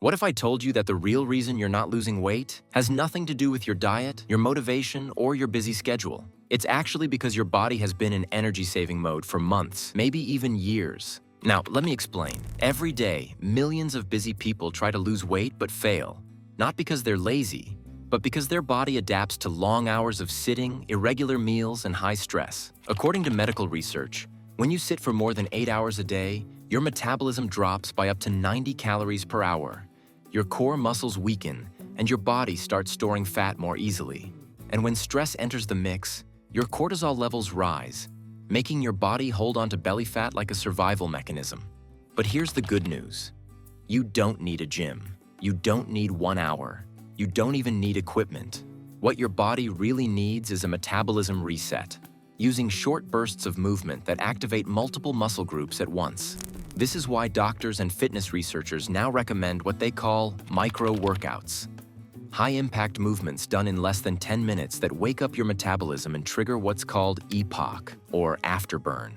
What if I told you that the real reason you're not losing weight has nothing to do with your diet, your motivation, or your busy schedule? It's actually because your body has been in energy-saving mode for months, maybe even years. Now, let me explain. Every day, millions of busy people try to lose weight but fail. Not because they're lazy, but because their body adapts to long hours of sitting, irregular meals, and high stress. According to medical research, when you sit for more than 8 hours a day, your metabolism drops by up to 90 calories per hour. Your core muscles weaken, and your body starts storing fat more easily. And when stress enters the mix, your cortisol levels rise, making your body hold on to belly fat like a survival mechanism. But here's the good news. You don't need a gym. You don't need 1 hour. You don't even need equipment. What your body really needs is a metabolism reset, using short bursts of movement that activate multiple muscle groups at once. This is why doctors and fitness researchers now recommend what they call micro-workouts. High-impact movements done in less than 10 minutes that wake up your metabolism and trigger what's called EPOC, or afterburn.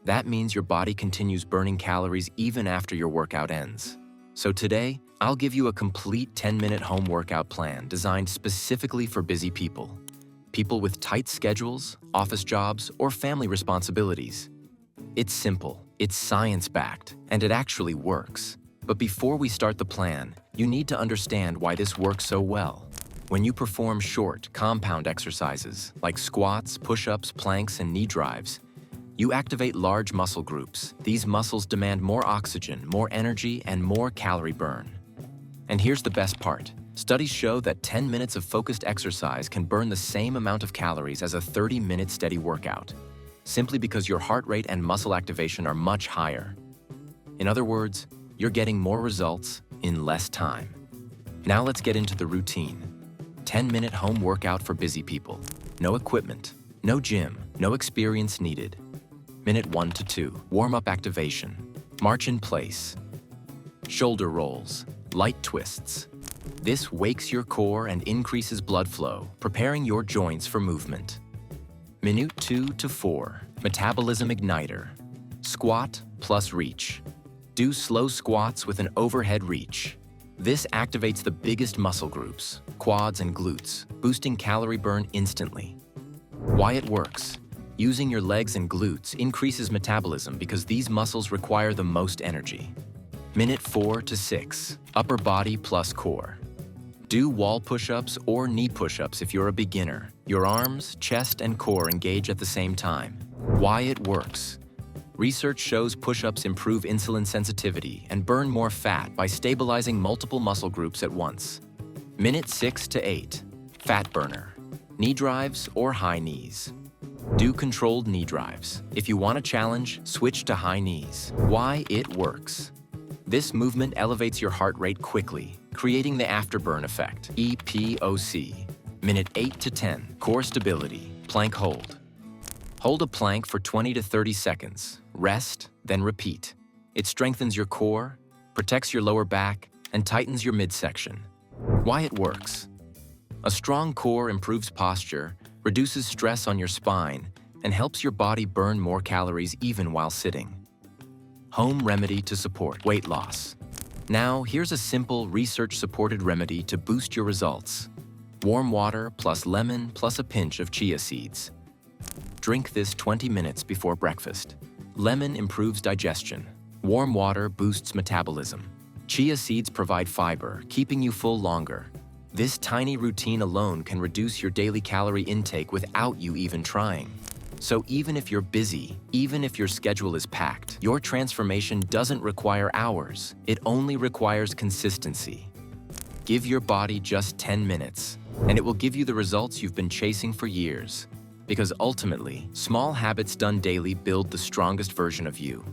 That means your body continues burning calories even after your workout ends. So today, I'll give you a complete 10-minute home workout plan designed specifically for busy people. People with tight schedules, office jobs, or family responsibilities. It's simple, it's science-backed, and it actually works. But before we start the plan, you need to understand why this works so well. When you perform short, compound exercises like squats, push-ups, planks, and knee drives, you activate large muscle groups. These muscles demand more oxygen, more energy, and more calorie burn. And here's the best part. Studies show that 10 minutes of focused exercise can burn the same amount of calories as a 30-minute steady workout, simply because your heart rate and muscle activation are much higher. In other words, you're getting more results in less time. Now let's get into the routine. 10-minute home workout for busy people. No equipment, no gym, no experience needed. Minute 1 to 2, warm-up activation. March in place. Shoulder rolls, light twists. This wakes your core and increases blood flow, preparing your joints for movement. Minute 2 to 4, metabolism igniter. Squat plus reach. Do slow squats with an overhead reach. This activates the biggest muscle groups, quads and glutes, boosting calorie burn instantly. Why it works? Using your legs and glutes increases metabolism because these muscles require the most energy. Minute 4 to 6, upper body plus core. Do wall push-ups or knee push-ups if you're a beginner. Your arms, chest, and core engage at the same time. Why it works? Research shows push-ups improve insulin sensitivity and burn more fat by stabilizing multiple muscle groups at once. Minute 6 to 8, fat burner. Knee drives or high knees. Do controlled knee drives. If you want a challenge, switch to high knees. Why it works? This movement elevates your heart rate quickly, creating the afterburn effect, EPOC. Minute 8 to 10, core stability, plank hold. Hold a plank for 20 to 30 seconds, rest, then repeat. It strengthens your core, protects your lower back, and tightens your midsection. Why it works? A strong core improves posture, reduces stress on your spine, and helps your body burn more calories even while sitting. Home remedy to support weight loss. Now, here's a simple research-supported remedy to boost your results. Warm water plus lemon plus a pinch of chia seeds. Drink this 20 minutes before breakfast. Lemon improves digestion. Warm water boosts metabolism. Chia seeds provide fiber, keeping you full longer. This tiny routine alone can reduce your daily calorie intake without you even trying. So even if you're busy, even if your schedule is packed, your transformation doesn't require hours. It only requires consistency. Give your body just 10 minutes, and it will give you the results you've been chasing for years. Because ultimately, small habits done daily build the strongest version of you.